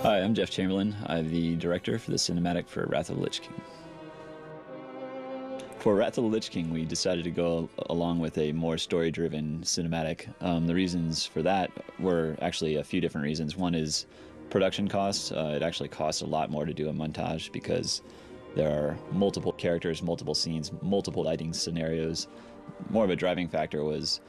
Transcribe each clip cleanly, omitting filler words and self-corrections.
Hi, I'm Jeff Chamberlain. I'm the director for the cinematic for Wrath of the Lich King. For Wrath of the Lich King, we decided to go along with a more story-driven cinematic. The reasons for that were actually a few different reasons. One is production costs. It actually costs a lot more to do a montage because there are multiple characters, multiple scenes, multiple lighting scenarios. More of a driving factor was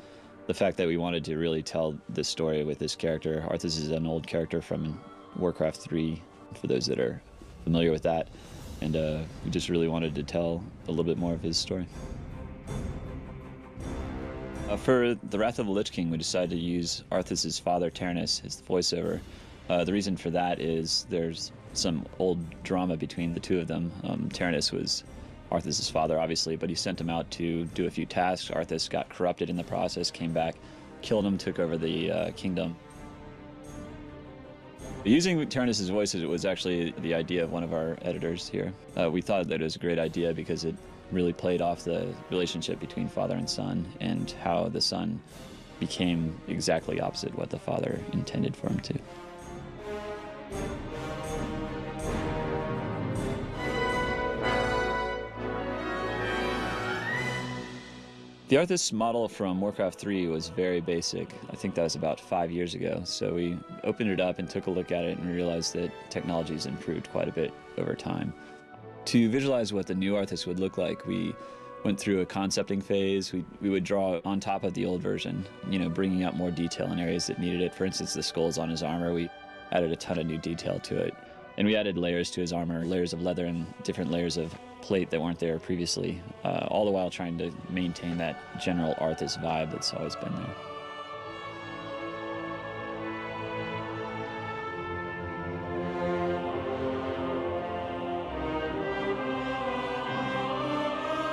the fact that we wanted to really tell this story with this character. Arthas is an old character from Warcraft 3, for those that are familiar with that, and we just really wanted to tell a little bit more of his story. For the Wrath of the Lich King, we decided to use Arthas' father, Taranis, as the voiceover. The reason for that is there's some old drama between the two of them. Taranis was Arthas' father, obviously, but he sent him out to do a few tasks. Arthas got corrupted in the process, came back, killed him, took over the kingdom. Using Taranis' voice was actually the idea of one of our editors here. We thought that it was a great idea because it really played off the relationship between father and son and how the son became exactly opposite what the father intended for him to. The Arthas model from Warcraft 3 was very basic. I think that was about 5 years ago. So we opened it up and took a look at it and realized that technology's improved quite a bit over time. To visualize what the new Arthas would look like, we went through a concepting phase. We would draw on top of the old version, bringing out more detail in areas that needed it. For instance, the skulls on his armor, we added a ton of new detail to it. And we added layers to his armor, layers of leather and different layers of plate that weren't there previously, all the while trying to maintain that general Arthas vibe that's always been there.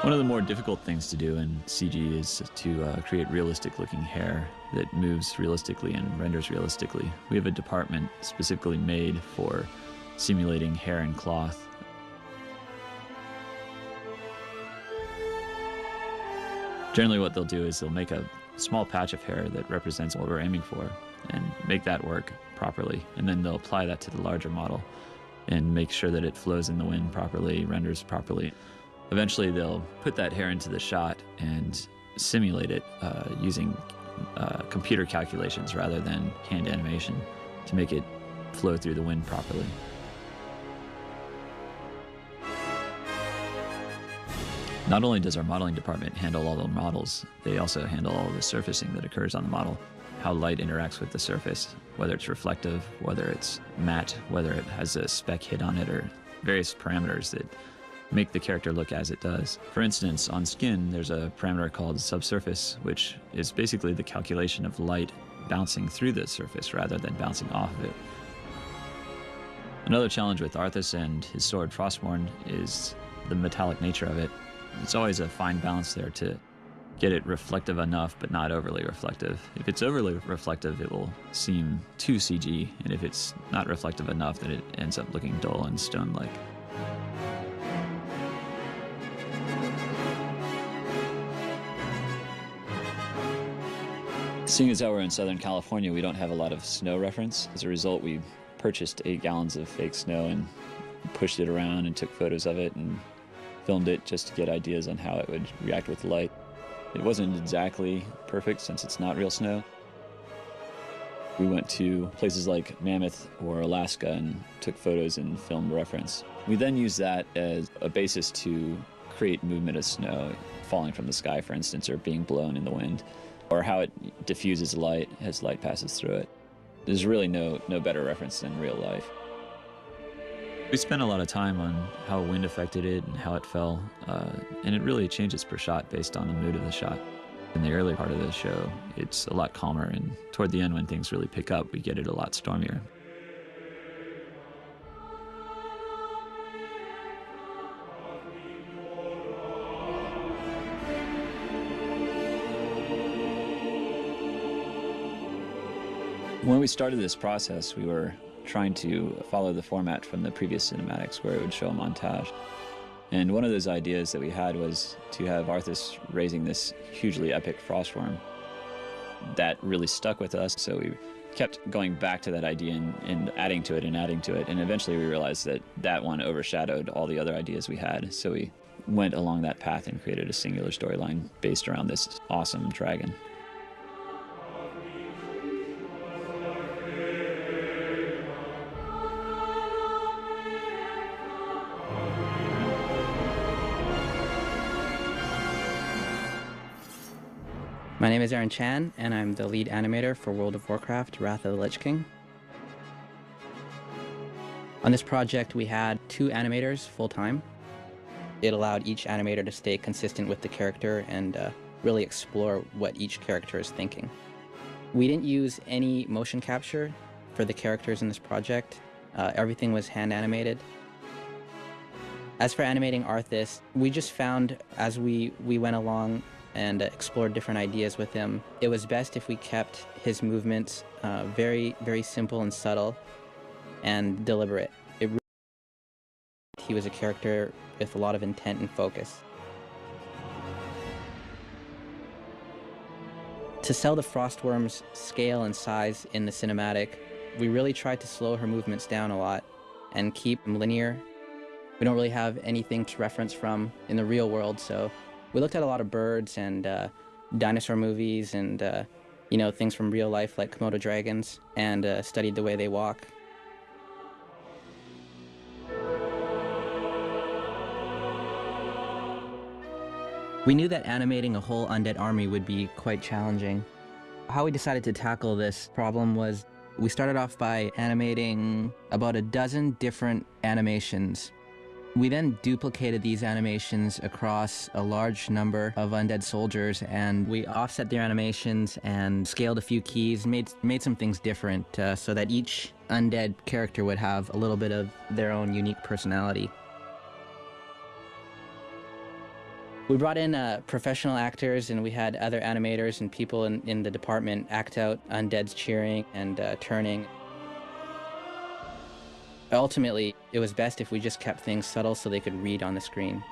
One of the more difficult things to do in CG is to create realistic-looking hair that moves realistically and renders realistically. We have a department specifically made for simulating hair and cloth. Generally what they'll do is they'll make a small patch of hair that represents what we're aiming for and make that work properly. And then they'll apply that to the larger model and make sure that it flows in the wind properly, renders properly. Eventually they'll put that hair into the shot and simulate it using computer calculations rather than hand animation to make it flow through the wind properly. Not only does our modeling department handle all the models, they also handle all the surfacing that occurs on the model, how light interacts with the surface, whether it's reflective, whether it's matte, whether it has a speck hit on it, or various parameters that make the character look as it does. For instance, on skin, there's a parameter called subsurface, which is basically the calculation of light bouncing through the surface rather than bouncing off of it. Another challenge with Arthas and his sword Frostmourne is the metallic nature of it. It's always a fine balance there to get it reflective enough but not overly reflective. If it's overly reflective, it will seem too CG, and if it's not reflective enough, then it ends up looking dull and stone-like. Seeing as how we're in Southern California, we don't have a lot of snow reference. As a result, we purchased 8 gallons of fake snow and pushed it around and took photos of it and filmed it just to get ideas on how it would react with light. It wasn't exactly perfect since it's not real snow. We went to places like Mammoth or Alaska and took photos and filmed reference. We then used that as a basis to create movement of snow falling from the sky, for instance, or being blown in the wind, or how it diffuses light as light passes through it. There's really no better reference than real life. We spent a lot of time on how wind affected it and how it fell, and it really changes per shot based on the mood of the shot. In the early part of the show, it's a lot calmer, and toward the end when things really pick up, we get it a lot stormier. When we started this process, we were trying to follow the format from the previous cinematics where it would show a montage. And one of those ideas that we had was to have Arthas raising this hugely epic Frostworm. that really stuck with us. So we kept going back to that idea and adding to it and adding to it. And eventually we realized that that one overshadowed all the other ideas we had. So we went along that path and created a singular storyline based around this awesome dragon. My name is Aaron Chan, and I'm the lead animator for World of Warcraft: Wrath of the Lich King. On this project, we had 2 animators full-time. It allowed each animator to stay consistent with the character and really explore what each character is thinking. We didn't use any motion capture for the characters in this project. Everything was hand animated. As for animating Arthas, we just found as we went along and explored different ideas with him, it was best if we kept his movements very, very simple and subtle and deliberate. He was a character with a lot of intent and focus. To sell the Frostworm's scale and size in the cinematic, we really tried to slow her movements down a lot and keep them linear. We don't really have anything to reference from in the real world, so we looked at a lot of birds and dinosaur movies and things from real life like Komodo dragons and studied the way they walk. We knew that animating a whole undead army would be quite challenging. How we decided to tackle this problem was we started off by animating about a dozen different animations. We then duplicated these animations across a large number of undead soldiers, and we offset their animations and scaled a few keys, made some things different so that each undead character would have a little bit of their own unique personality. We brought in professional actors, and we had other animators and people in the department act out undeads cheering and turning. Ultimately, it was best if we just kept things subtle so they could read on the screen.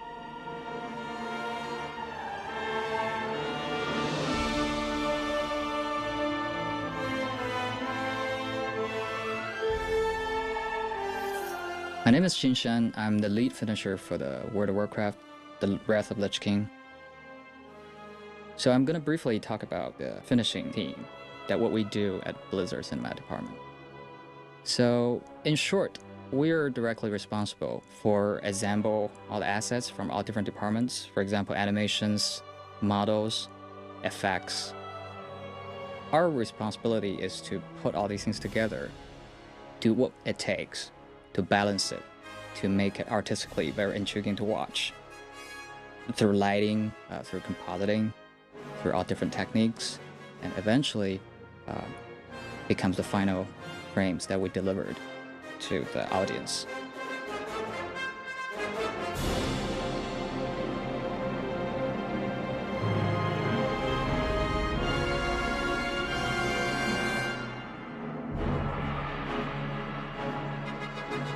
My name is Xin Shan. I'm the lead finisher for the World of Warcraft, the Wrath of Lich King. So I'm going to briefly talk about the finishing team, that what we do at Blizzard Cinema Department. So in short, we're directly responsible for assemble all the assets from all different departments. For example, animations, models, effects. Our responsibility is to put all these things together, do what it takes to balance it, to make it artistically very intriguing to watch. Through lighting, through compositing, through all different techniques, and eventually becomes the final frames that we delivered to the audience.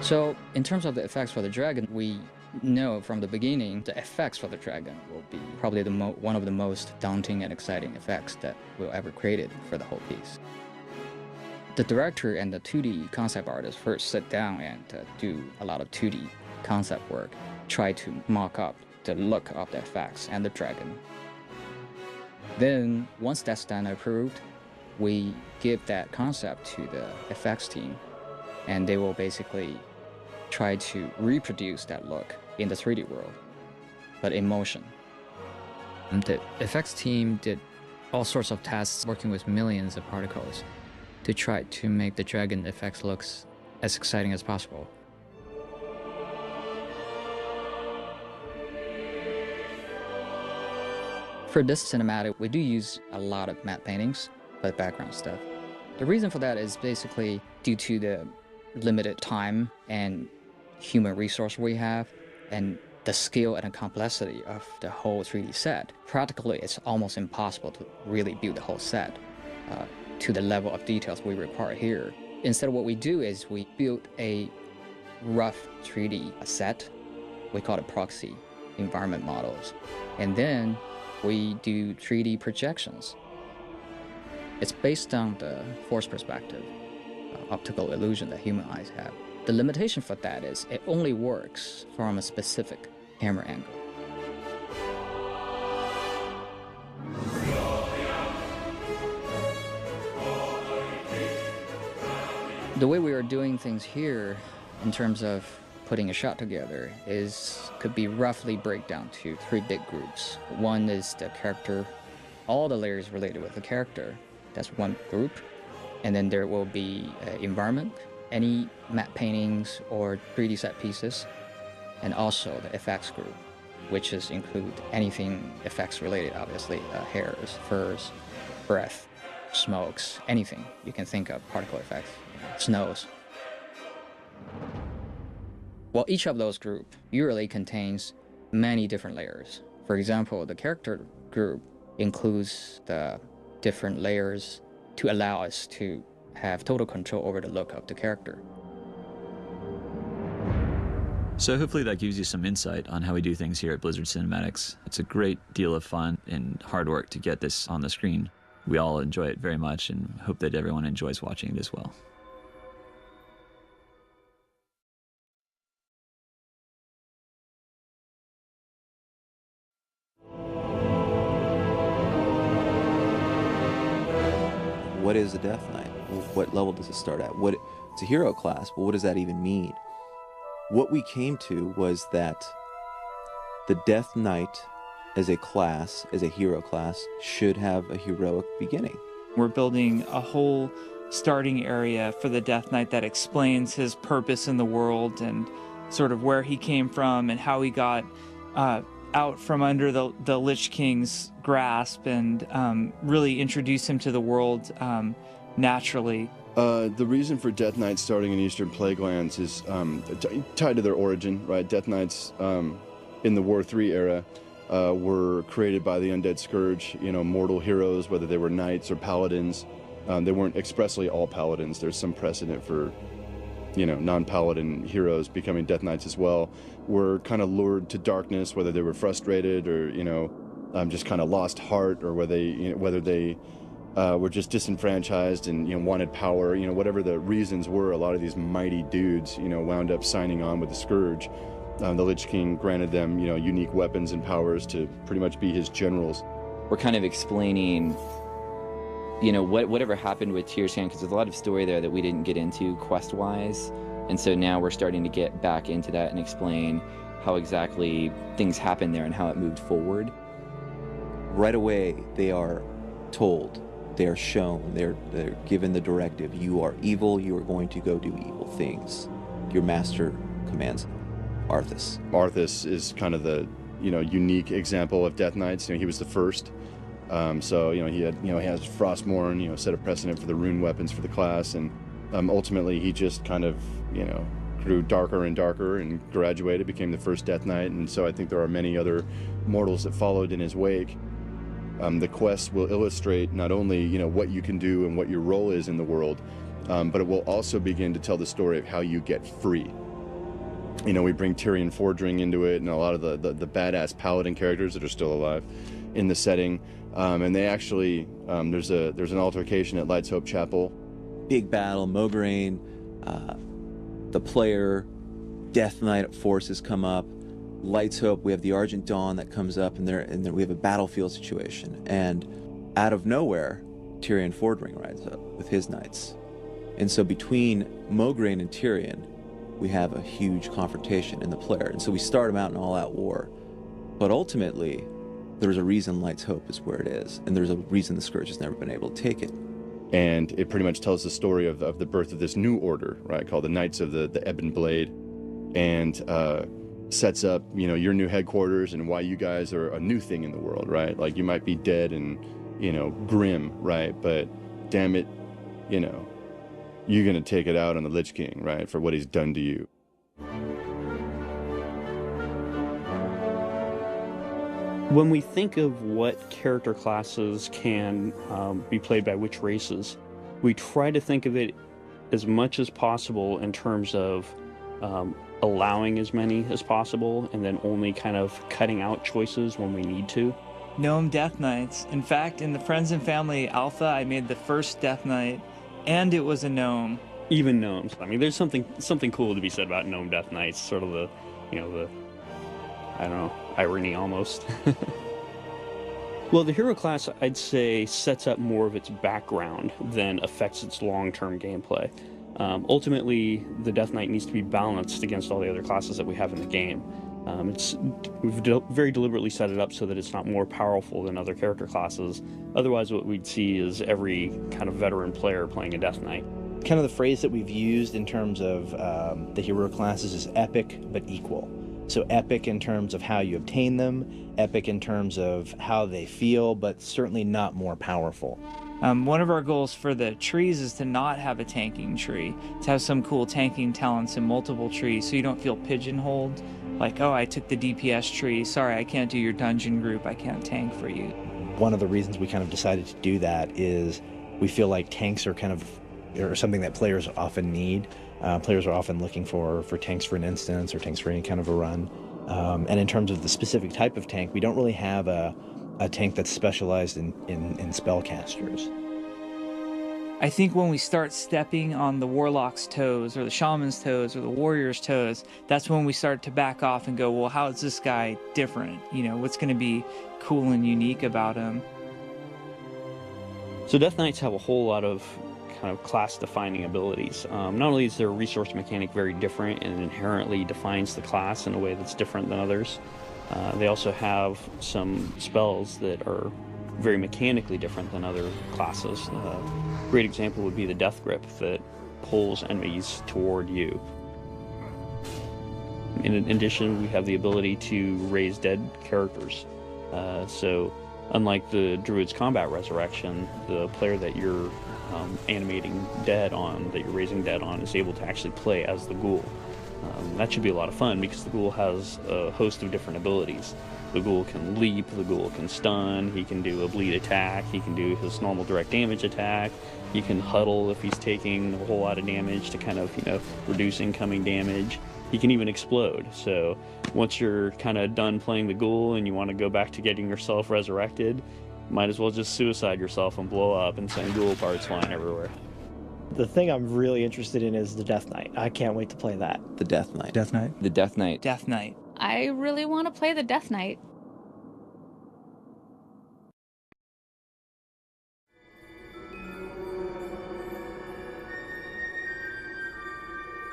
So in terms of the effects for the dragon, we know from the beginning the effects for the dragon will be probably one of the most daunting and exciting effects that we'll ever created for the whole piece. The director and the 2D concept artist first sit down and do a lot of 2D concept work, try to mock up the look of the effects and the dragon. Then once that's done and approved, we give that concept to the effects team, and they will basically try to reproduce that look in the 3D world, but in motion. The effects team did all sorts of tests working with millions of particles to try to make the dragon effects looks as exciting as possible. For this cinematic, we do use a lot of matte paintings for the background stuff. The reason for that is basically due to the limited time and human resource we have, and the scale and the complexity of the whole 3D set. Practically, it's almost impossible to really build the whole set to the level of details we require here. Instead, what we do is we build a rough 3D set. We call it proxy environment models. And then we do 3D projections. It's based on the force perspective, optical illusion that human eyes have. The limitation for that is it only works from a specific camera angle. The way we are doing things here in terms of putting a shot together could be roughly break down to 3 big groups. One is the character, all the layers related with the character. That's one group. And then there will be environment, any matte paintings or 3D set pieces, and also the effects group, which include anything effects related, obviously, hairs, furs, breath, smokes, anything you can think of, particle effects, snows. Well, each of those groups usually contains many different layers. For example, the character group includes the different layers to allow us to have total control over the look of the character. So hopefully that gives you some insight on how we do things here at Blizzard Cinematics. It's a great deal of fun and hard work to get this on the screen. We all enjoy it very much and hope that everyone enjoys watching it as well. What is a Death Knight? What level does it start at? It's a hero class, but what does that even mean? What we came to was that the Death Knight as a class, as a hero class, should have a heroic beginning. We're building a whole starting area for the Death Knight that explains his purpose in the world and sort of where he came from and how he got out from under the Lich King's grasp and really introduce him to the world naturally. The reason for Death Knights starting in Eastern Plaguelands is tied to their origin, right? Death Knights in the War III era were created by the Undead Scourge, mortal heroes, whether they were knights or paladins. They weren't expressly all paladins. There's some precedent for, non-paladin heroes becoming Death Knights as well. Were kind of lured to darkness, whether they were frustrated or, just kind of lost heart, or whether they were just disenfranchised and wanted power. Whatever the reasons were, a lot of these mighty dudes, wound up signing on with the Scourge. The Lich King granted them, unique weapons and powers to pretty much be his generals. We're kind of explaining, whatever happened with Tyr's Hand, because there's a lot of story there that we didn't get into quest-wise. And so now we're starting to get back into that and explain how exactly things happened there and how it moved forward. Right away, they are told, they are shown, they're given the directive, you are evil, you are going to go do evil things. Your master commands Arthas. Arthas is kind of the, unique example of Death Knights. He was the first. So, he has Frostmourne, set a precedent for the rune weapons for the class, and ultimately he just kind of, grew darker and darker and graduated, became the first Death Knight, and so I think there are many other mortals that followed in his wake. The quest will illustrate not only, what you can do and what your role is in the world, but it will also begin to tell the story of how you get free. We bring Tyrion Fordring into it and a lot of the badass paladin characters that are still alive in the setting. And they actually, there's an altercation at Light's Hope Chapel. Big battle, Mograine, the player, Death Knight forces come up. Light's Hope, we have the Argent Dawn that comes up, and there we have a battlefield situation. And out of nowhere, Tyrion Fordring rides up with his knights. And so between Mograine and Tyrion, we have a huge confrontation in the player. And so we start them out in all-out war. But ultimately, there's a reason Light's Hope is where it is, and there's a reason the Scourge has never been able to take it. And it pretty much tells the story of the birth of this new order, right, called the Knights of the Ebon Blade, and sets up, your new headquarters and why you guys are a new thing in the world, right? Like, you might be dead and, grim, right? But damn it, you're gonna take it out on the Lich King, right, for what he's done to you. When we think of what character classes can be played by which races, we try to think of it as much as possible in terms of allowing as many as possible and then only kind of cutting out choices when we need to. Gnome Death Knights. In fact, in the Friends and Family Alpha, I made the first Death Knight, and it was a gnome. Even gnomes. I mean, there's something cool to be said about gnome death knights. Sort of the, I don't know, irony almost. Well, the hero class, I'd say, sets up more of its background than affects its long-term gameplay. Ultimately, the Death Knight needs to be balanced against all the other classes that we have in the game. We've very deliberately set it up so that it's not more powerful than other character classes. Otherwise, what we'd see is every kind of veteran player playing a Death Knight. Kind of the phrase that we've used in terms of the hero classes is epic but equal. So epic in terms of how you obtain them, epic in terms of how they feel, but certainly not more powerful. One of our goals for the trees is to not have a tanking tree, to have some cool tanking talents in multiple trees so you don't feel pigeonholed. Like, oh, I took the DPS tree, sorry, I can't do your dungeon group, I can't tank for you. One of the reasons we kind of decided to do that is we feel like tanks are something that players often need. Players are often looking for tanks for an instance or tanks for any kind of a run. And in terms of the specific type of tank, we don't really have a tank that's specialized in spellcasters. I think when we start stepping on the warlock's toes or the shaman's toes or the warrior's toes, that's when we start to back off and go, well, how is this guy different? What's going to be cool and unique about him? So Death Knights have a whole lot of kind of class-defining abilities. Not only is their resource mechanic very different and inherently defines the class in a way that's different than others, they also have some spells that are very mechanically different than other classes. A great example would be the Death Grip that pulls enemies toward you. In addition, we have the ability to raise dead characters. So unlike the Druid's Combat Resurrection, the player that you're animating dead on, that you're raising dead on, is able to actually play as the ghoul. That should be a lot of fun because the ghoul has a host of different abilities. The ghoul can leap, the ghoul can stun, he can do a bleed attack, he can do his normal direct damage attack, he can huddle if he's taking a whole lot of damage to kind of, reduce incoming damage. He can even explode. So once you're kind of done playing the ghoul and you want to go back to getting yourself resurrected, might as well just suicide yourself and blow up and send ghoul parts flying everywhere. The thing I'm really interested in is the Death Knight. I can't wait to play that. The Death Knight. Death Knight? The Death Knight. Death Knight. I really want to play the Death Knight.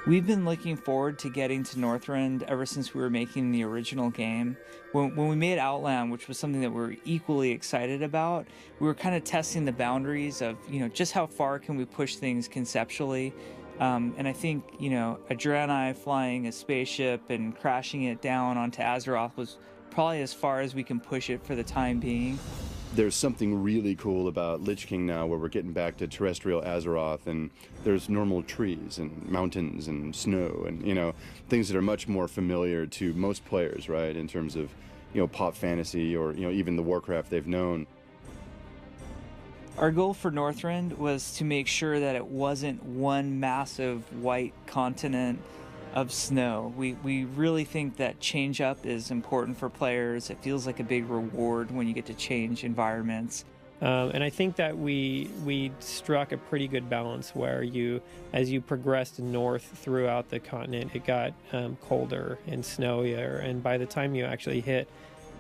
We've been looking forward to getting to Northrend ever since we were making the original game. When we made Outland, which was something that we were equally excited about, we were kind of testing the boundaries of, just how far can we push things conceptually. And I think, Adreni flying a spaceship and crashing it down onto Azeroth was probably as far as we can push it for the time being. There's something really cool about Lich King now where we're getting back to terrestrial Azeroth, and there's normal trees and mountains and snow and, things that are much more familiar to most players, right, in terms of, pop fantasy or, even the Warcraft they've known. Our goal for Northrend was to make sure that it wasn't one massive white continent of snow. We really think that change up is important for players. It feels like a big reward when you get to change environments. And I think that we struck a pretty good balance where as you progressed north throughout the continent, it got colder and snowier. And by the time you actually hit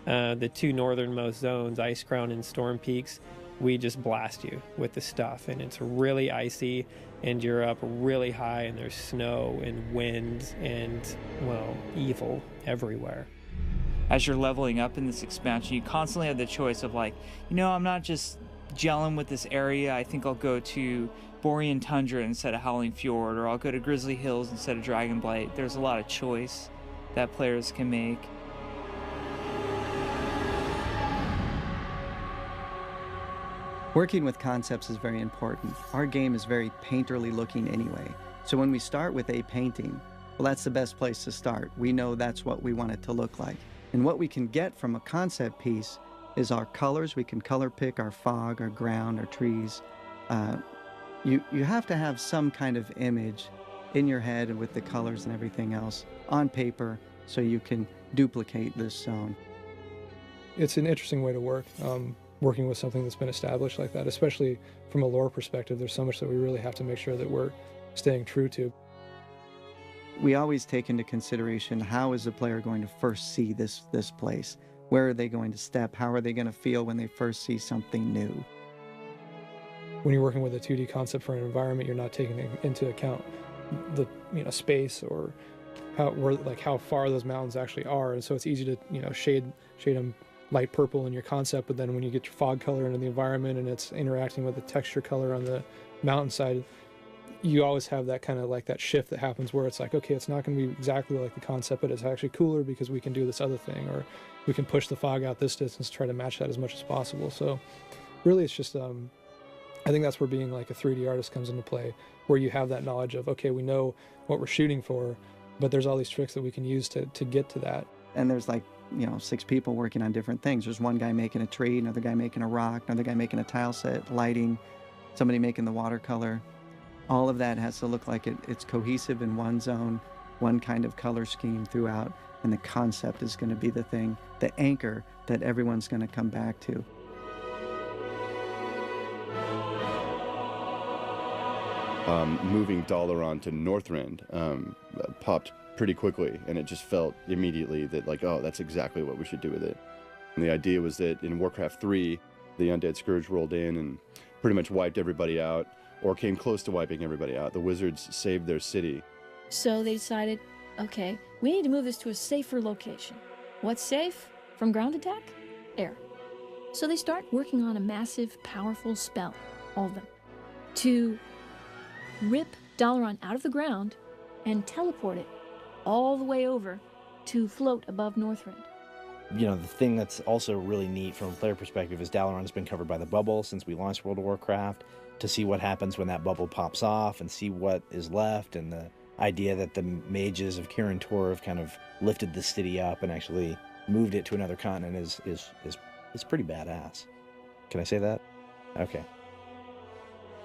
the two northernmost zones, Ice Crown and Storm Peaks, we just blast you with the stuff. And it's really icy, and you're up really high, and there's snow and wind and, evil everywhere. As you're leveling up in this expansion, you constantly have the choice of I'm not just gelling with this area. I think I'll go to Borean Tundra instead of Howling Fjord, or I'll go to Grizzly Hills instead of Dragonblight. There's a lot of choice that players can make. Working with concepts is very important. Our game is very painterly looking anyway. So when we start with a painting, well, that's the best place to start. We know that's what we want it to look like. And what we can get from a concept piece is our colors. We can color pick our fog, our ground, our trees. You have to have some kind of image in your head and with the colors and everything else on paper so you can duplicate this zone. it's an interesting way to work, working with something that's been established like that, especially from a lore perspective. There's so much that we really have to make sure that we're staying true to. We always take into consideration, how is the player going to first see this place? Where are they going to step? How are they going to feel when they first see something new? When you're working with a 2D concept for an environment, you're not taking into account the space or how far those mountains actually are, and so it's easy to shade them light purple in your concept, but then when you get your fog color into the environment and it's interacting with the texture color on the mountainside, you always have that kind of like that shift that happens where it's like, okay, it's not going to be exactly like the concept, but it's actually cooler because we can do this other thing, or we can push the fog out this distance to try to match that as much as possible. So really it's just I think that's where being like a 3D artist comes into play, where you have that knowledge of, okay, we know what we're shooting for, but there's all these tricks that we can use to get to that. And there's 6 people working on different things. There's one guy making a tree, another guy making a rock, another guy making a tile set, lighting, somebody making the watercolor. All of that has to look like it's cohesive in one zone, one kind of color scheme throughout, and the concept is going to be the thing, the anchor that everyone's going to come back to. Moving Dalaran to Northrend popped pretty quickly, and it just felt immediately that oh, that's exactly what we should do with it. And the idea was that in Warcraft 3, the Undead Scourge rolled in and pretty much wiped everybody out, or came close to wiping everybody out. The wizards saved their city. So they decided, okay, we need to move this to a safer location. What's safe from ground attack? Air. So they start working on a massive, powerful spell, all of them, to rip Dalaran out of the ground and teleport it all the way over to float above Northrend. The thing that's also really neat from a player perspective is Dalaran's been covered by the bubble since we launched World of Warcraft. To see what happens when that bubble pops off and see what is left, and the idea that the mages of Kirin Tor have kind of lifted the city up and actually moved it to another continent is pretty badass. Can I say that? Okay.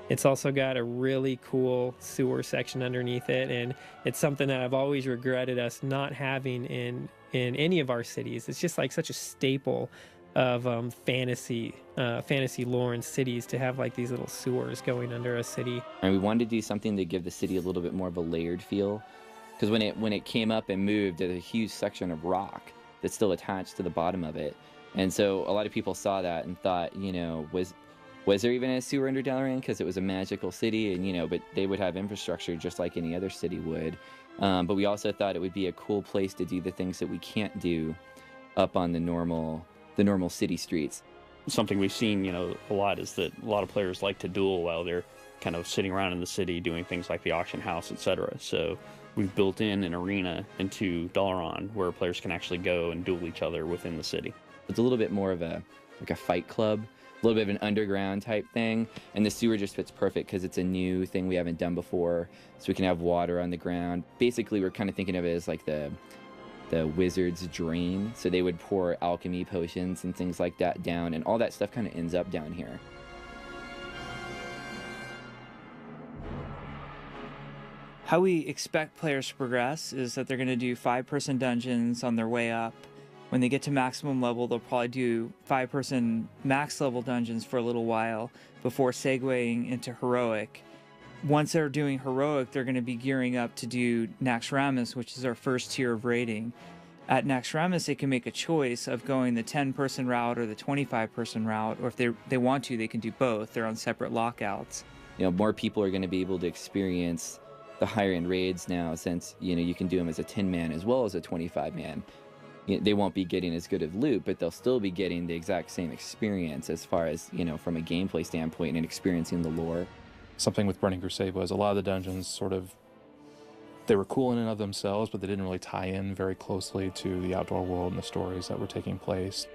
It's also got a really cool sewer section underneath it, and it's something that I've always regretted us not having in any of our cities. It's just like such a staple of fantasy lore and cities, to have like these little sewers going under a city. And we wanted to do something to give the city a little bit more of a layered feel, because when it came up and moved, there's a huge section of rock that's still attached to the bottom of it, and so a lot of people saw that and thought, was there even a sewer under Dalaran, because it was a magical city, and but they would have infrastructure just like any other city would. But we also thought it would be a cool place to do the things that we can't do up on the normal city streets. Something we've seen, a lot is that a lot of players like to duel while they're kind of sitting around in the city doing things like the auction house, etc. So we've built in an arena into Dalaran where players can actually go and duel each other within the city. It's a little bit more of a fight club, a little bit of an underground type thing, and the sewer just fits perfect because it's a new thing we haven't done before, so we can have water on the ground. Basically, we're kind of thinking of it as like the wizard's drain, so they would pour alchemy potions and things like that down, and all that stuff kind of ends up down here. How we expect players to progress is that they're going to do 5-person dungeons on their way up. When they get to maximum level, they'll probably do 5-person max level dungeons for a little while before segueing into heroic. Once they're doing heroic, they're going to be gearing up to do Naxxramas, which is our first tier of raiding. At Naxxramas, they can make a choice of going the 10-person route or the 25-person route, or if they want to, they can do both. They're on separate lockouts. More people are going to be able to experience the higher end raids now, since you can do them as a 10-man as well as a 25-man. They won't be getting as good of loot, but they'll still be getting the exact same experience as far as, from a gameplay standpoint and experiencing the lore. Something with Burning Crusade was a lot of the dungeons they were cool in and of themselves, but they didn't really tie in very closely to the outdoor world and the stories that were taking place.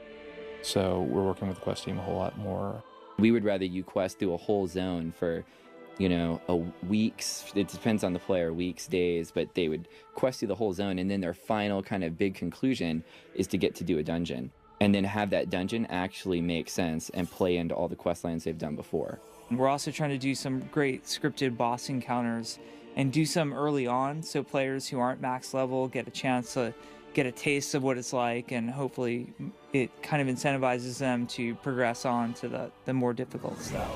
So we're working with the quest team a whole lot more. We would rather you quest through a whole zone for, a weeks, it depends on the player, weeks, days, but they would quest through the whole zone, and then their final kind of big conclusion is to get to do a dungeon. And then have that dungeon actually make sense and play into all the quest lines they've done before. We're also trying to do some great scripted boss encounters and do some early on, so players who aren't max level get a chance to get a taste of what it's like, and hopefully it kind of incentivizes them to progress on to the more difficult stuff.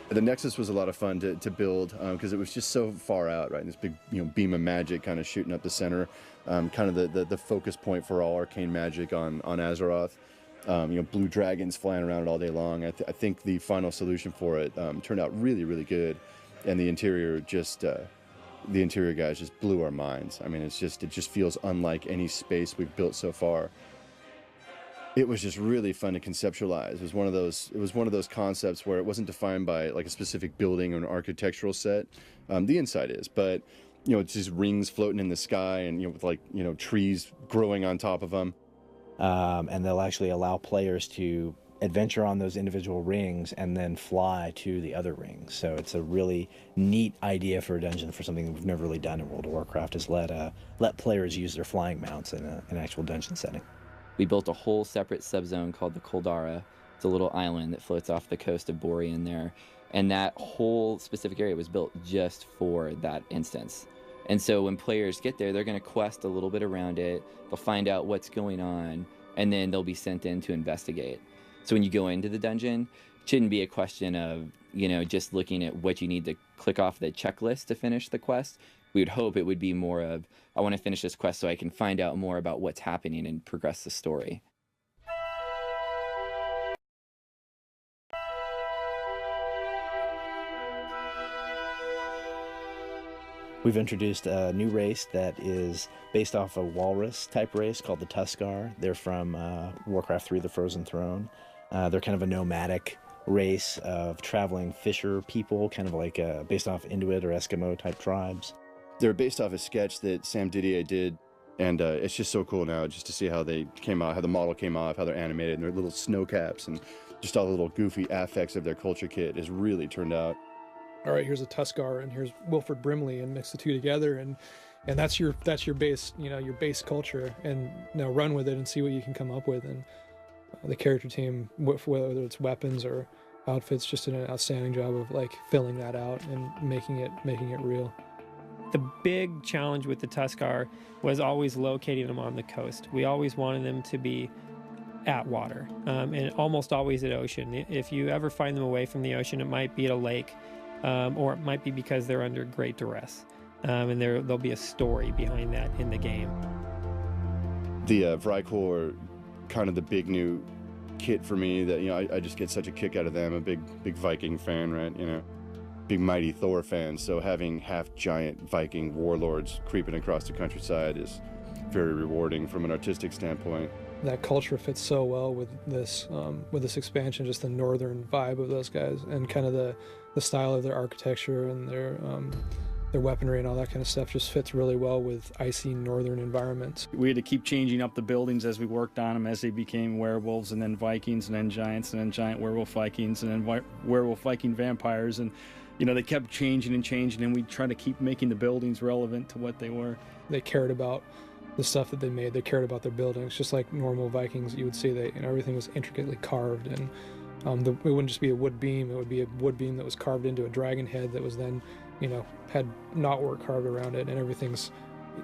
The Nexus was a lot of fun to build because it was just so far out, right? And this big, beam of magic kind of shooting up the center, kind of the focus point for all arcane magic on Azeroth. Blue dragons flying around it all day long. I think the final solution for it turned out really, really good, and the interior guys just blew our minds. I mean, it just feels unlike any space we've built so far. It was just really fun to conceptualize. It was one of those concepts where it wasn't defined by like a specific building or an architectural set. The inside is, but it's just rings floating in the sky, and with trees growing on top of them. And they'll actually allow players to adventure on those individual rings and then fly to the other rings. So it's a really neat idea for a dungeon, for something we've never really done in World of Warcraft, is let players use their flying mounts in an actual dungeon setting. We built a whole separate subzone called the Koldara. It's a little island that floats off the coast of Borean there. And that whole specific area was built just for that instance. And so when players get there, they're going to quest a little bit around it. They'll find out what's going on, and then they'll be sent in to investigate. So when you go into the dungeon, it shouldn't be a question of, just looking at what you need to click off the checklist to finish the quest. We would hope it would be more of, I want to finish this quest so I can find out more about what's happening and progress the story. We've introduced a new race that is based off a walrus type race called the Tuskar. They're from Warcraft 3: The Frozen Throne. They're kind of a nomadic race of traveling fisher people, kind of like based off Inuit or Eskimo type tribes. They're based off a sketch that Sam Didier did, and it's just so cool now just to see how they came out, how the model came off, how they're animated, and their little snow caps, and just all the little goofy affects of their culture kit has really turned out. All right, here's a Tuskar, and here's Wilford Brimley, and mix the two together, and that's your base, your base culture, and now run with it and see what you can come up with. And the character team, whether it's weapons or outfits, just did an outstanding job of filling that out and making it real. The big challenge with the Tuskar was always locating them on the coast. We always wanted them to be at water, and almost always at ocean. If you ever find them away from the ocean, it might be at a lake, or it might be because they're under great duress, and there'll be a story behind that in the game. The Vrykul are kind of the big new kit for me that I just get such a kick out of them. I'm a big Viking fan, right? Big mighty Thor fan, so having half giant Viking warlords creeping across the countryside is very rewarding from an artistic standpoint. That culture fits so well with this expansion, just the northern vibe of those guys, and kind of the style of their architecture and their weaponry and all that kind of stuff just fits really well with icy northern environments. We had to keep changing up the buildings as we worked on them, as they became werewolves, and then Vikings, and then giant werewolf Vikings, and then werewolf Viking vampires, and they kept changing and changing, and we tried to keep making the buildings relevant to what they were. They cared about the stuff that they made. They cared about their buildings, just like normal Vikings. You would see that everything was intricately carved, and it wouldn't just be a wood beam. It would be a wood beam that was carved into a dragon head that was then, had knotwork carved around it, and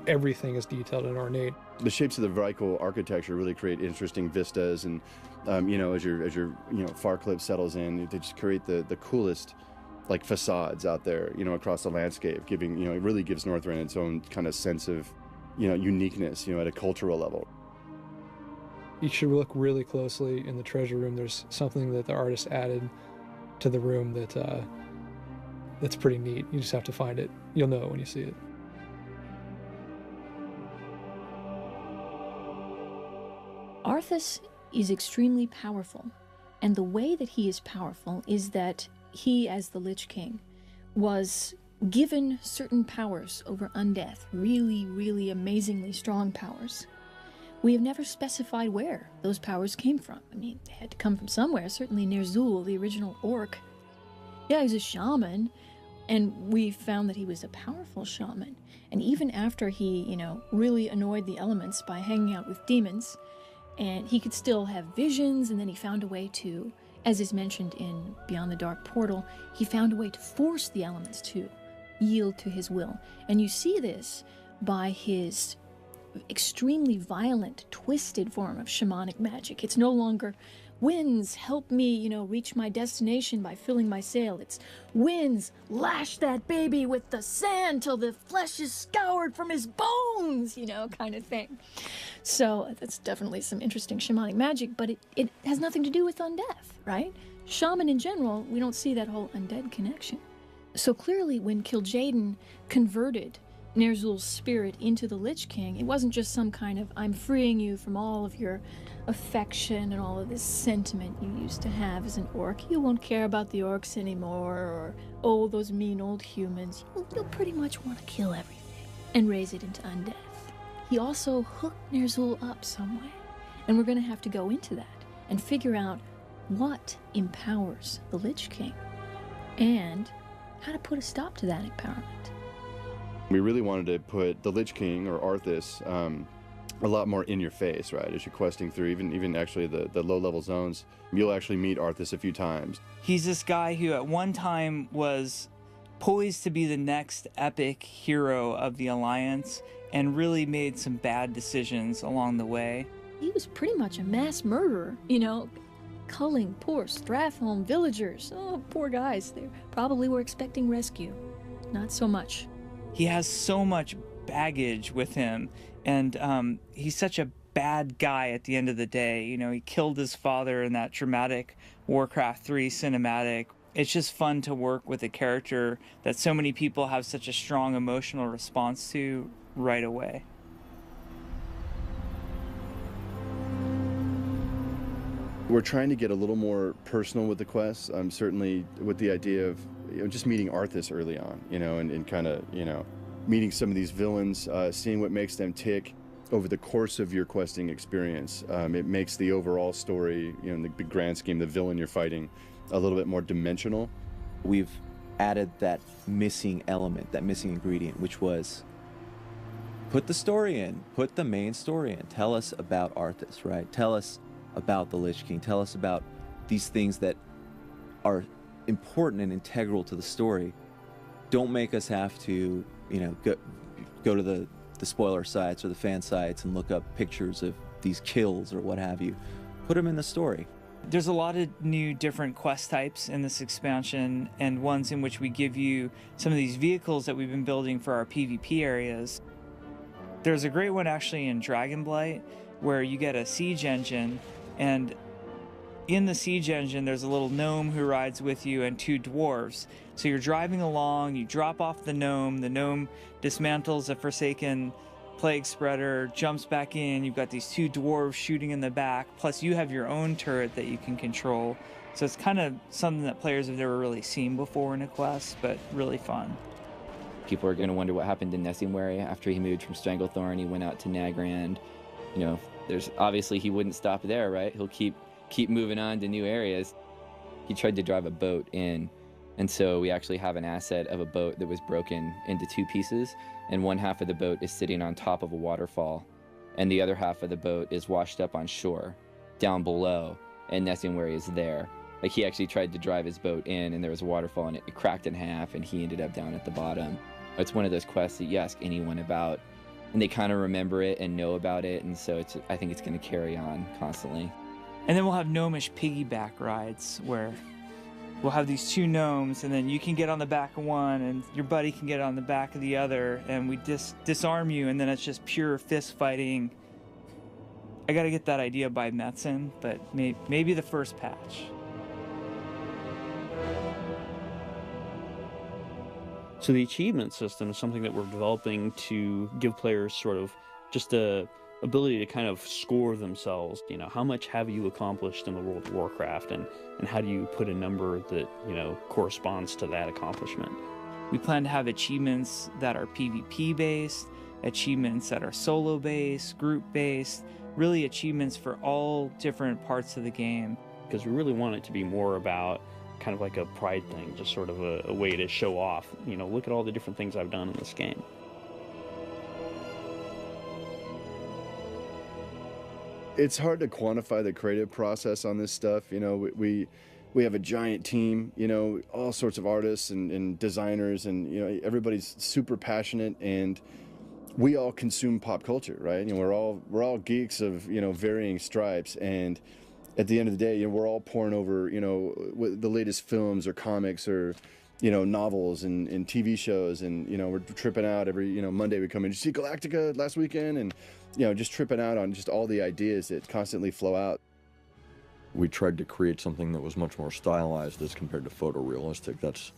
everything is detailed and ornate. The shapes of the Vrykul architecture really create interesting vistas, and as your far clip settles in, they just create the coolest facades out there, across the landscape, giving, it really gives Northrend its own kind of sense of, uniqueness, at a cultural level. You should look really closely in the treasure room. There's something that the artist added to the room that's pretty neat. You just have to find it. You'll know it when you see it. Arthas is extremely powerful, and the way that he is powerful is that he, as the Lich King, was given certain powers over undeath, really, really amazingly strong powers. We have never specified where those powers came from. I mean, they had to come from somewhere, certainly Ner'zhul, the original orc. Yeah, he was a shaman, and we found that he was a powerful shaman. And even after he, really annoyed the elements by hanging out with demons, and he could still have visions, and then he found a way to, as is mentioned in Beyond the Dark Portal, he found a way to force the elements to yield to his will. And you see this by his extremely violent, twisted form of shamanic magic. It's no longer winds, help me, reach my destination by filling my sail. It's winds, lash that baby with the sand till the flesh is scoured from his bones, kind of thing. So that's definitely some interesting shamanic magic, but it has nothing to do with undeath, right? Shaman in general, we don't see that whole undead connection. So clearly when Kil'jaeden converted Nerzul's spirit into the Lich King, it wasn't just some kind of, I'm freeing you from all of your affection and all of this sentiment you used to have as an orc. You won't care about the orcs anymore, or, oh, those mean old humans. You'll pretty much want to kill everything and raise it into undeath. He also hooked Nerzul up some way, and we're going to have to go into that and figure out what empowers the Lich King and how to put a stop to that empowerment. We really wanted to put the Lich King, or Arthas, a lot more in your face, right? As you're questing through, even actually the low-level zones, you'll actually meet Arthas a few times. He's this guy who at one time was poised to be the next epic hero of the Alliance and really made some bad decisions along the way. He was pretty much a mass murderer, culling poor Stratholme villagers. Oh, poor guys. They probably were expecting rescue. Not so much. He has so much baggage with him, and he's such a bad guy at the end of the day. He killed his father in that dramatic Warcraft 3 cinematic. It's just fun to work with a character that so many people have such a strong emotional response to right away. We're trying to get a little more personal with the quests. Certainly with the idea of just meeting Arthas early on, and kind of, meeting some of these villains, seeing what makes them tick over the course of your questing experience. It makes the overall story, in the grand scheme, the villain you're fighting, a little bit more dimensional. We've added that missing element, that missing ingredient, which was put the story in, put the main story in. Tell us about Arthas, right? Tell us about the Lich King. Tell us about these things that are important and integral to the story. Don't make us have to, go to the spoiler sites or the fan sites and look up pictures of these kills or what have you. Put them in the story. There's a lot of new different quest types in this expansion, and ones in which we give you some of these vehicles that we've been building for our PvP areas. There's a great one actually in Dragonblight where you get a siege engine, and in the siege engine there's a little gnome who rides with you and two dwarves. So you're driving along, you drop off the gnome dismantles a forsaken plague spreader, jumps back in, you've got these two dwarves shooting in the back, plus you have your own turret that you can control. So it's kind of something that players have never really seen before in a quest, but really fun. People are going to wonder what happened to Nessimwary after he moved from Stranglethorn. He went out to Nagrand. There's obviously he wouldn't stop there, right? He'll keep moving on to new areas. He tried to drive a boat in, and so we actually have an asset of a boat that was broken into two pieces, and one half of the boat is sitting on top of a waterfall, and the other half of the boat is washed up on shore, down below, and Nessimwary is there. Like, he actually tried to drive his boat in, and there was a waterfall, and it cracked in half, and he ended up down at the bottom. It's one of those quests that you ask anyone about, and they kind of remember it and know about it, and so I think it's going to carry on constantly. And then we'll have gnomish piggyback rides where we'll have these two gnomes, and then you can get on the back of one and your buddy can get on the back of the other, and we disarm you, and then it's just pure fist fighting. I gotta get that idea by Metzen, but maybe the first patch. So the achievement system is something that we're developing to give players sort of just a ability to kind of score themselves. How much have you accomplished in the World of Warcraft, and how do you put a number that, corresponds to that accomplishment? We plan to have achievements that are PvP based, achievements that are solo based, group based, really achievements for all different parts of the game. Because we really want it to be more about kind of like a pride thing, just sort of a way to show off, look at all the different things I've done in this game. It's hard to quantify the creative process on this stuff. We We have a giant team, you know, all sorts of artists and designers, and you know, everybody's super passionate, and we all consume pop culture, right? You know, we're all geeks of, you know, varying stripes, and at the end of the day, you know, we're all pouring over, you know, the latest films or comics or, you know, novels and TV shows, and you know, we're tripping out every, you know, Monday we come in. Did you see Galactica last weekend? And you know, just tripping out on just all the ideas that constantly flow out. We tried to create something that was much more stylized as compared to photorealistic. That's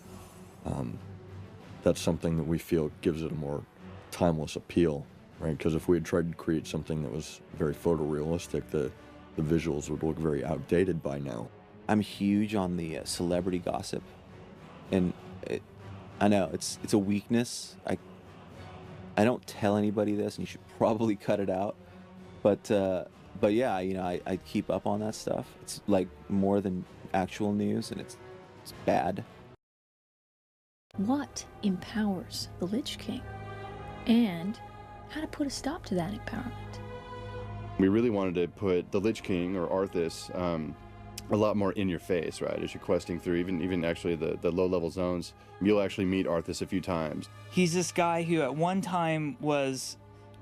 something that we feel gives it a more timeless appeal, right? Because if we had tried to create something that was very photorealistic, the visuals would look very outdated by now. I'm huge on the celebrity gossip, and I know it's a weakness. I don't tell anybody this, and you should probably cut it out. But yeah, you know, I keep up on that stuff. It's like more than actual news, and it's bad. What empowers the Lich King? And how to put a stop to that empowerment? We really wanted to put the Lich King, or Arthas, a lot more in your face, right? As you're questing through, even actually the low-level zones, you'll actually meet Arthas a few times. He's this guy who at one time was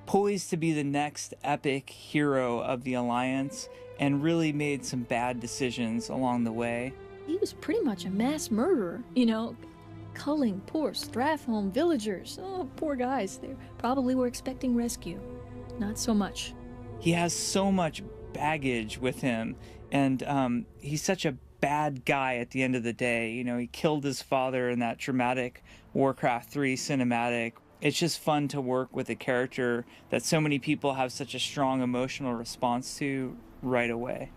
poised to be the next epic hero of the Alliance, and really made some bad decisions along the way. He was pretty much a mass murderer, you know, culling poor Strathholm villagers. Oh, poor guys. They probably were expecting rescue. Not so much. He has so much baggage with him, and he's such a bad guy at the end of the day. You know, he killed his father in that dramatic Warcraft 3 cinematic. It's just fun to work with a character that so many people have such a strong emotional response to right away.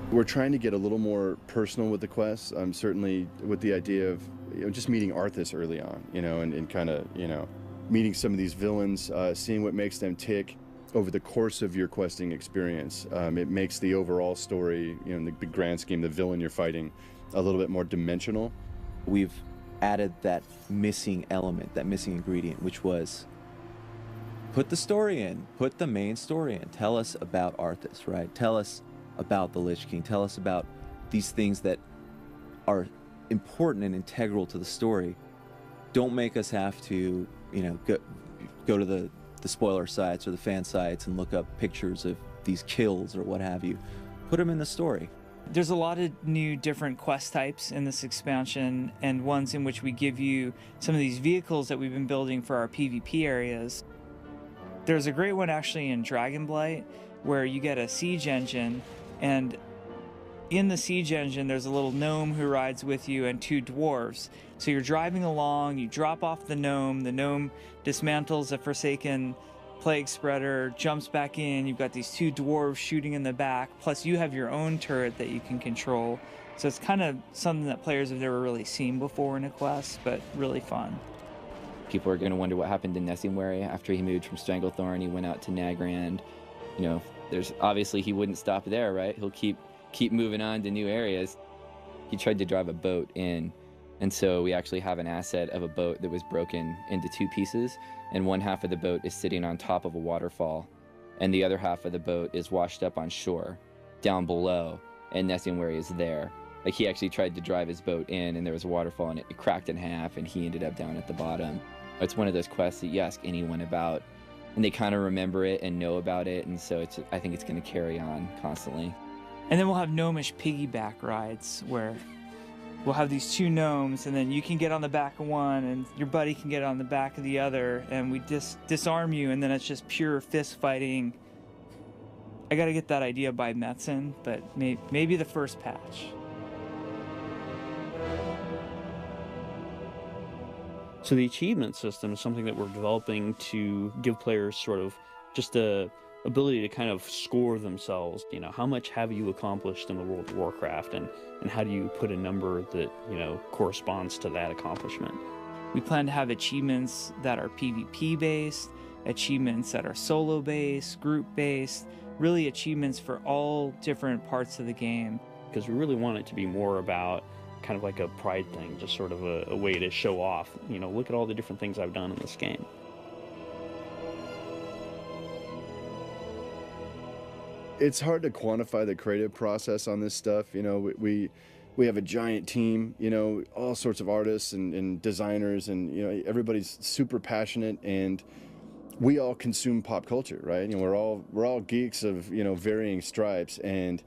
We're trying to get a little more personal with the quests. Certainly with the idea of, you know, just meeting Arthas early on, you know, and kind of, you know, meeting some of these villains, seeing what makes them tick over the course of your questing experience. It makes the overall story, you know, in the grand scheme, the villain you're fighting, a little bit more dimensional. We've added that missing element, that missing ingredient, which was put the story in, put the main story in. Tell us about Arthas, right? Tell us about the Lich King. Tell us about these things that are important and integral to the story. Don't make us have to, you know, go to the spoiler sites or the fan sites and look up pictures of these kills or what have you. Put them in the story. There's a lot of new different quest types in this expansion, and ones in which we give you some of these vehicles that we've been building for our PvP areas. There's a great one actually in Dragonblight where you get a siege engine, and in the siege engine there's a little gnome who rides with you and two dwarves. So you're driving along, you drop off the gnome dismantles a forsaken plague spreader, jumps back in, you've got these two dwarves shooting in the back, plus you have your own turret that you can control. So it's kind of something that players have never really seen before in a quest, but really fun. People are going to wonder what happened to Nessingwary after he moved from Stranglethorn. He went out to Nagrand. You know, there's obviously he wouldn't stop there, right? He'll keep moving on to new areas. He tried to drive a boat in, and so we actually have an asset of a boat that was broken into two pieces, and one half of the boat is sitting on top of a waterfall, and the other half of the boat is washed up on shore, down below, and Nessingwary is there. Like, he actually tried to drive his boat in, and there was a waterfall, and it cracked in half, and he ended up down at the bottom. It's one of those quests that you ask anyone about, and they kind of remember it and know about it, and so I think it's going to carry on constantly. And then we'll have gnomish piggyback rides where we'll have these two gnomes, and then you can get on the back of one and your buddy can get on the back of the other, and we disarm you, and then it's just pure fist fighting. I gotta get that idea by Metzen, but maybe the first patch. So the achievement system is something that we're developing to give players sort of just a ability to kind of score themselves. You know, how much have you accomplished in the World of Warcraft, and how do you put a number that, you know, corresponds to that accomplishment? We plan to have achievements that are PvP based, achievements that are solo based, group based, really achievements for all different parts of the game. Because we really want it to be more about kind of like a pride thing, just sort of a way to show off, you know, look at all the different things I've done in this game. It's hard to quantify the creative process on this stuff. You know, we have a giant team, you know, all sorts of artists and designers, and, you know, everybody's super passionate, and we all consume pop culture, right? You know, we're all geeks of, you know, varying stripes, and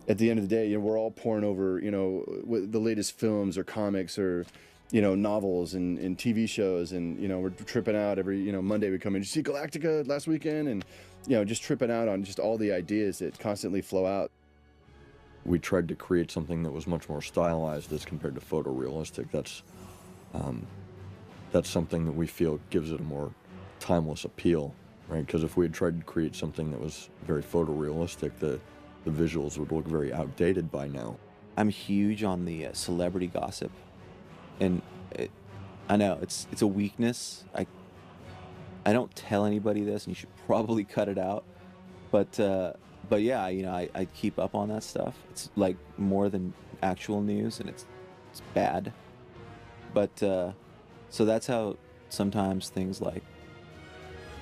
at the end of the day, you know, we're all poring over, you know, the latest films or comics or, you know, novels and TV shows, and, you know, we're tripping out every, you know, Monday we come in. Did you see Galactica last weekend? And, you know, just tripping out on just all the ideas that constantly flow out. We tried to create something that was much more stylized as compared to photorealistic. That's something that we feel gives it a more timeless appeal, right? Because if we had tried to create something that was very photorealistic, the visuals would look very outdated by now. I'm huge on the celebrity gossip, and I know it's a weakness. I don't tell anybody this, and you should probably cut it out. But yeah, you know, I keep up on that stuff. It's like more than actual news, and it's bad. But so that's how sometimes things like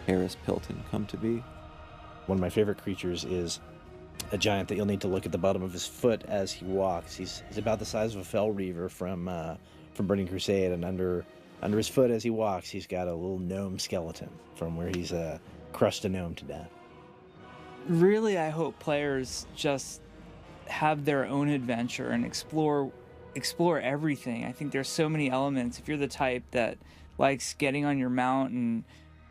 Harris Pilton come to be. One of my favorite creatures is a giant that you'll need to look at the bottom of his foot as he walks. He's about the size of a Fell Reaver from Burning Crusade, and under his foot as he walks, he's got a little gnome skeleton from where he's crushed a gnome to death. Really, I hope players just have their own adventure and explore everything. I think there's so many elements. If you're the type that likes getting on your mount and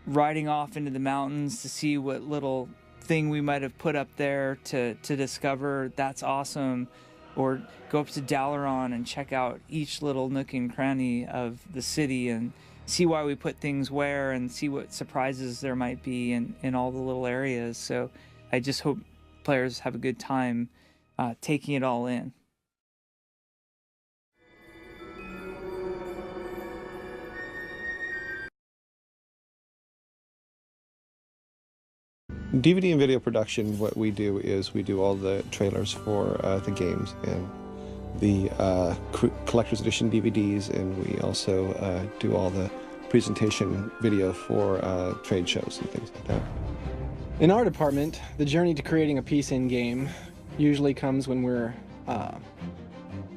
riding off into the mountains to see what little thing we might have put up there to discover, that's awesome. Or go up to Dalaran and check out each little nook and cranny of the city and see why we put things where, and see what surprises there might be in all the little areas. So I just hope players have a good time taking it all in. DVD and video production, what we do is we do all the trailers for the games and the collector's edition DVDs, and we also do all the presentation video for trade shows and things like that. In our department, the journey to creating a piece in-game usually comes when we're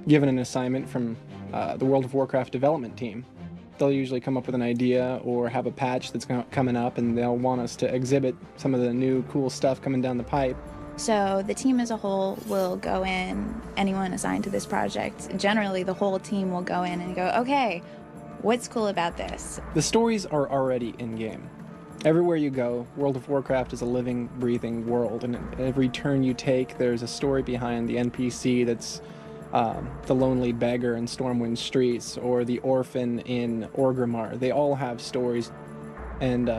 given an assignment from the World of Warcraft development team. They'll usually come up with an idea or have a patch that's coming up, and they'll want us to exhibit some of the new cool stuff coming down the pipe. So the team as a whole will go in, anyone assigned to this project, generally the whole team will go in and go, okay, what's cool about this? The stories are already in-game. Everywhere you go, World of Warcraft is a living, breathing world, and at every turn you take, there's a story behind the NPC that's the lonely beggar in Stormwind Streets, or the orphan in Orgrimmar. They all have stories, and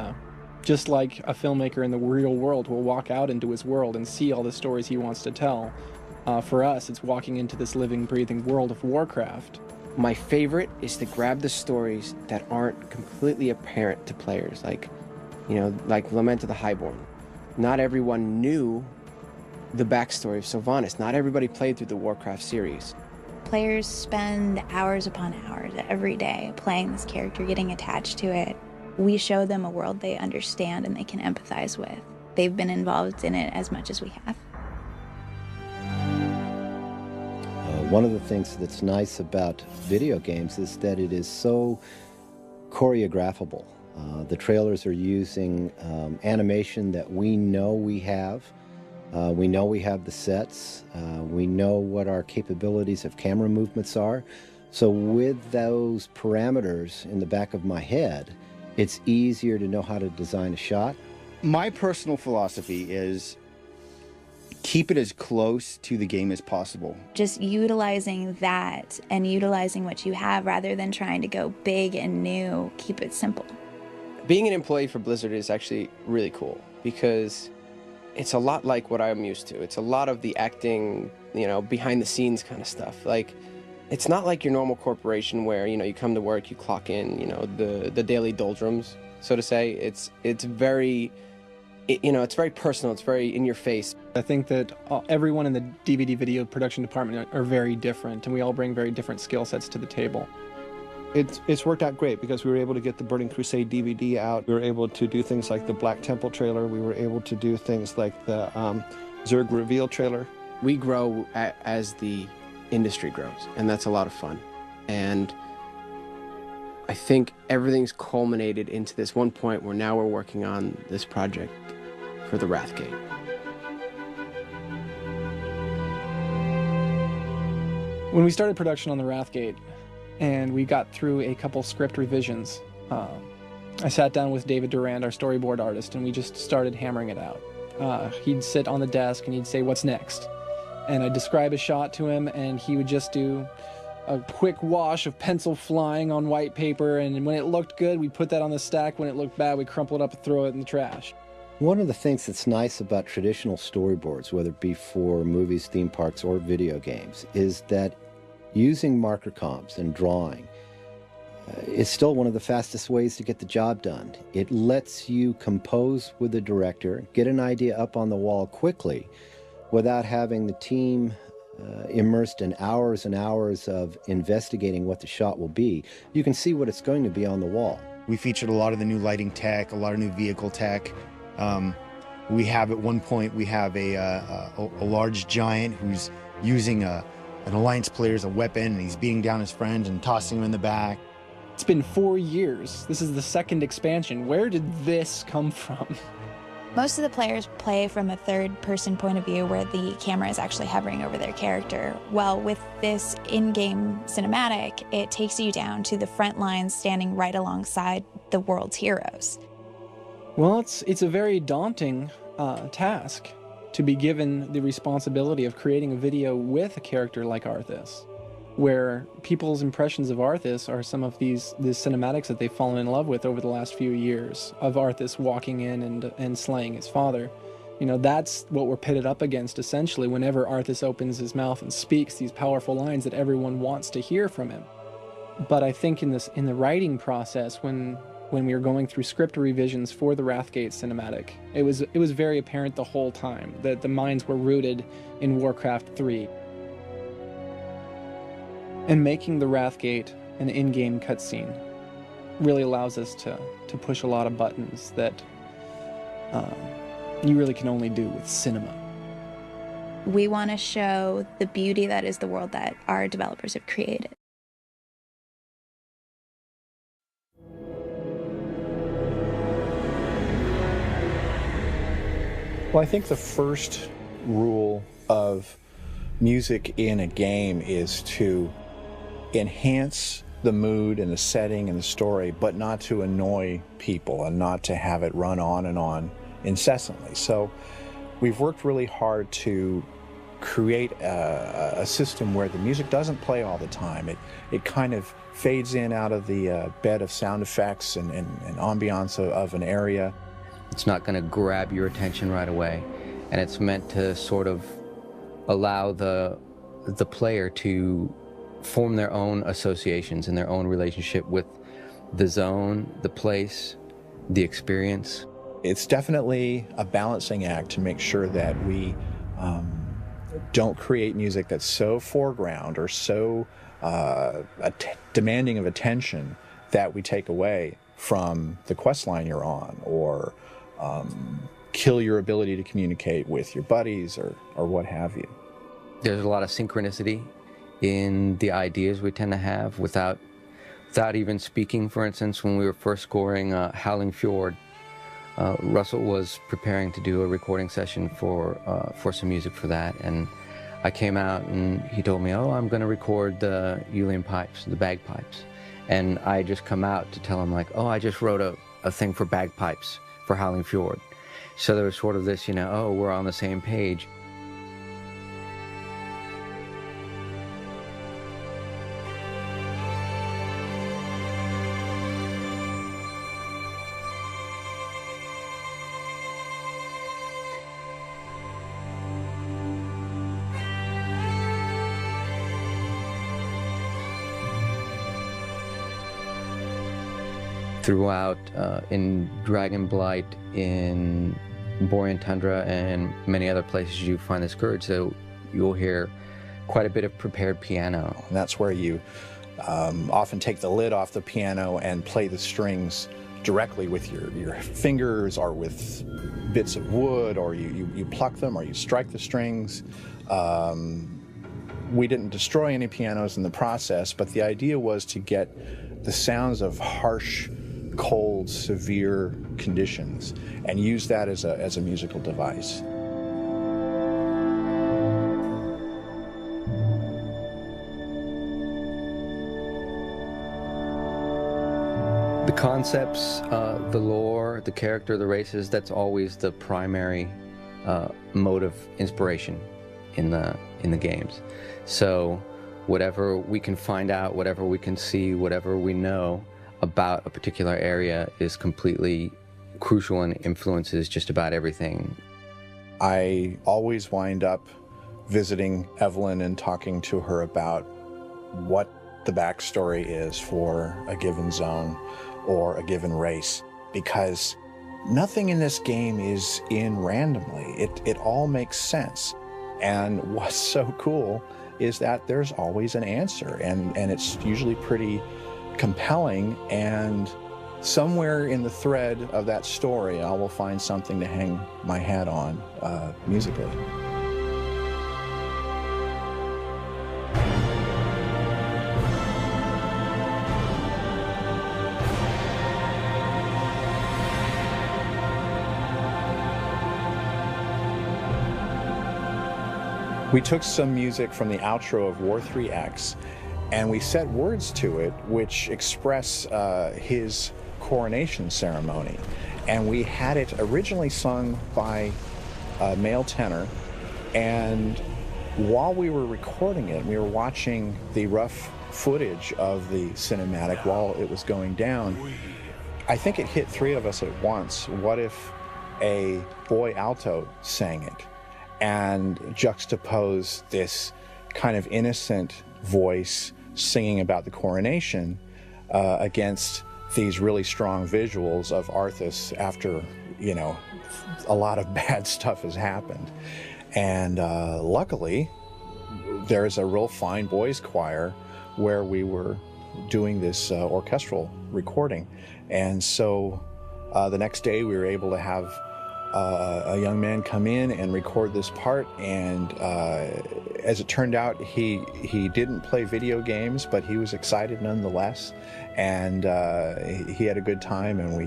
just like a filmmaker in the real world will walk out into his world and see all the stories he wants to tell, for us it's walking into this living, breathing World of Warcraft. My favorite is to grab the stories that aren't completely apparent to players, like, you know, like Lament of the Highborn. Not everyone knew the backstory of Sylvanas. Not everybody played through the Warcraft series. Players spend hours upon hours every day playing this character, getting attached to it. We show them a world they understand and they can empathize with. They've been involved in it as much as we have. One of the things that's nice about video games is that it is so choreographable. The trailers are using animation that we know we have. We know we have the sets. We know what our capabilities of camera movements are. So with those parameters in the back of my head, it's easier to know how to design a shot. My personal philosophy is keep it as close to the game as possible. Just utilizing that and utilizing what you have rather than trying to go big and new. Keep it simple. Being an employee for Blizzard is actually really cool because it's a lot like what I'm used to. It's a lot of the acting, you know, behind the scenes kind of stuff. Like, it's not like your normal corporation where, you know, you come to work, you clock in, you know, the daily doldrums, so to say. It's very, you know, it's very personal. It's very in your face. I think that everyone in the DVD video production department are very different, and we all bring very different skill sets to the table. It's worked out great because we were able to get the Burning Crusade DVD out. We were able to do things like the Black Temple trailer. We were able to do things like the Zerg reveal trailer. We grow as the industry grows, and that's a lot of fun. And I think everything's culminated into this one point where now we're working on this project for the Wrathgate. When we started production on the Wrathgate, and we got through a couple script revisions, I sat down with David Durand, our storyboard artist, and we just started hammering it out. He'd sit on the desk and he'd say, "What's next?" And I'd describe a shot to him, and he would just do a quick wash of pencil flying on white paper, and when it looked good, we'd put that on the stack. When it looked bad, we'd crumple it up and throw it in the trash. One of the things that's nice about traditional storyboards, whether it be for movies, theme parks, or video games, is that using marker comps and drawing is still one of the fastest ways to get the job done. It lets you compose with the director, get an idea up on the wall quickly without having the team immersed in hours and hours of investigating what the shot will be. You can see what it's going to be on the wall. We featured a lot of the new lighting tech, a lot of new vehicle tech. We have at one point, we have a large giant who's using an Alliance player as a weapon, and he's beating down his friends and tossing him in the back. It's been 4 years. This is the second expansion. Where did this come from? Most of the players play from a third-person point of view where the camera is actually hovering over their character. Well, with this in-game cinematic, it takes you down to the front lines standing right alongside the world's heroes. Well, it's a very daunting task to be given the responsibility of creating a video with a character like Arthas, where people's impressions of Arthas are some of these cinematics that they've fallen in love with over the last few years, of Arthas walking in and slaying his father. You know, that's what we're pitted up against, essentially, whenever Arthas opens his mouth and speaks these powerful lines that everyone wants to hear from him. But I think in the writing process, when we were going through script revisions for the Wrathgate cinematic, it was very apparent the whole time that the minds were rooted in Warcraft 3. And making the Wrathgate an in-game cutscene really allows us to push a lot of buttons that you really can only do with cinema. We want to show the beauty that is the world that our developers have created. Well, I think the first rule of music in a game is to enhance the mood and the setting and the story, but not to annoy people and not to have it run on and on incessantly. So we've worked really hard to create a system where the music doesn't play all the time. It kind of fades in out of the bed of sound effects and ambiance of an area. It's not going to grab your attention right away, and it's meant to sort of allow the player to form their own associations and their own relationship with the zone, the place, the experience. It's definitely a balancing act to make sure that we don't create music that's so foreground or so demanding of attention that we take away from the quest line you're on, or kill your ability to communicate with your buddies or what have you. There's a lot of synchronicity in the ideas we tend to have without even speaking. For instance, when we were first scoring Howling Fjord, Russell was preparing to do a recording session for some music for that, and I came out and he told me, "Oh, I'm going to record the Uilleann pipes, the bagpipes," and I just come out to tell him, like, "Oh, I just wrote a thing for bagpipes for Howling Fjord." So there was sort of this, oh, we're on the same page. Throughout, in Dragonblight, in Borean Tundra, and many other places you find the Scourge, so you'll hear quite a bit of prepared piano. And that's where you often take the lid off the piano and play the strings directly with your fingers or with bits of wood, or you pluck them or you strike the strings. We didn't destroy any pianos in the process, but the idea was to get the sounds of harsh, cold, severe conditions and use that as a musical device. The concepts, the lore, the character, the races, that's always the primary mode of inspiration in the games. So whatever we can find out, whatever we can see, whatever we know about a particular area is completely crucial and influences just about everything. I always wind up visiting Evelyn and talking to her about what the backstory is for a given zone or a given race, because nothing in this game is in randomly. It all makes sense. And what's so cool is that there's always an answer, and it's usually pretty compelling, and somewhere in the thread of that story I will find something to hang my hat on musically. We took some music from the outro of War 3X and we set words to it which express his coronation ceremony. And we had it originally sung by a male tenor, and while we were recording it, we were watching the rough footage of the cinematic while it was going down. I think it hit three of us at once. What if a boy alto sang it and juxtapose this kind of innocent voice singing about the coronation against these really strong visuals of Arthas after, you know, a lot of bad stuff has happened. And luckily, there's a real fine boys choir where we were doing this orchestral recording. And so the next day we were able to have a young man come in and record this part, and as it turned out, he didn't play video games, but he was excited nonetheless, and he had a good time, and we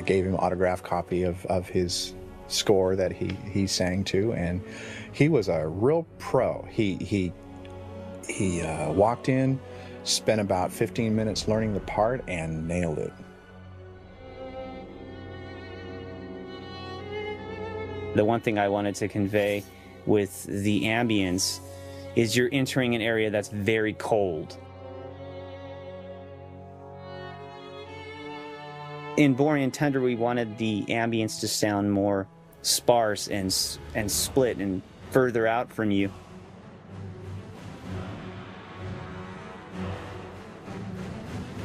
gave him an autographed copy of his score that he sang to, and he was a real pro. He walked in, spent about 15 minutes learning the part, and nailed it. The one thing I wanted to convey with the ambience is you're entering an area that's very cold. In Borean Tundra, we wanted the ambience to sound more sparse and split and further out from you.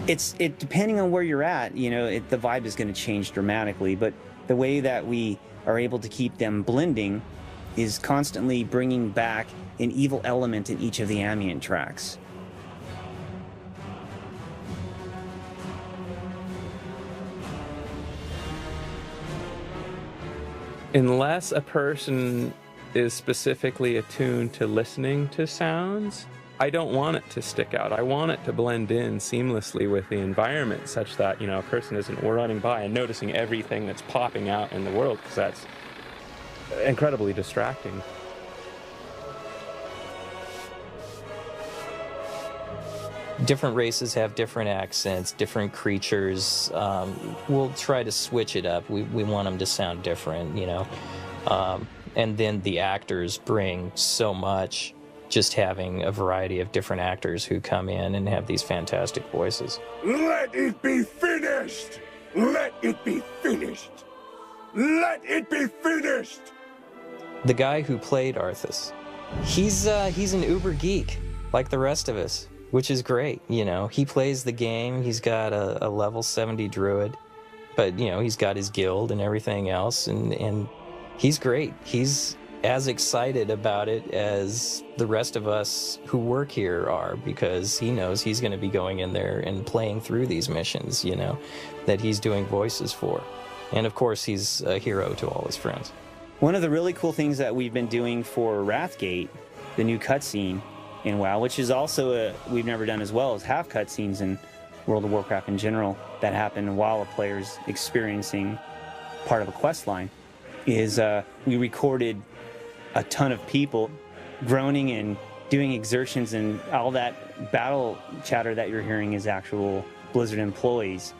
It depending on where you're at, you know, the vibe is going to change dramatically, but the way that we are able to keep them blending is constantly bringing back an evil element in each of the ambient tracks. Unless a person is specifically attuned to listening to sounds, I don't want it to stick out. I want it to blend in seamlessly with the environment such that, you know, a person isn't running by and noticing everything that's popping out in the world, because that's incredibly distracting. Different races have different accents, different creatures. We'll try to switch it up. We want them to sound different, you know. And then the actors bring so much, just having a variety of different actors who come in and have these fantastic voices. Let it be finished! Let it be finished! Let it be finished! The guy who played Arthas, he's an uber geek like the rest of us, which is great. You know, he plays the game. He's got a level 70 druid, but you know, he's got his guild and everything else, and he's great. He's as excited about it as the rest of us who work here are, because he knows he's going to be going in there and playing through these missions, you know, that he's doing voices for. And of course, he's a hero to all his friends. One of the really cool things that we've been doing for Wrathgate, the new cutscene in WoW, which is also we've never done as well, is have cutscenes in World of Warcraft in general that happen while a player's experiencing part of a quest line, is we recorded a ton of people groaning and doing exertions, and all that battle chatter that you're hearing is actual Blizzard employees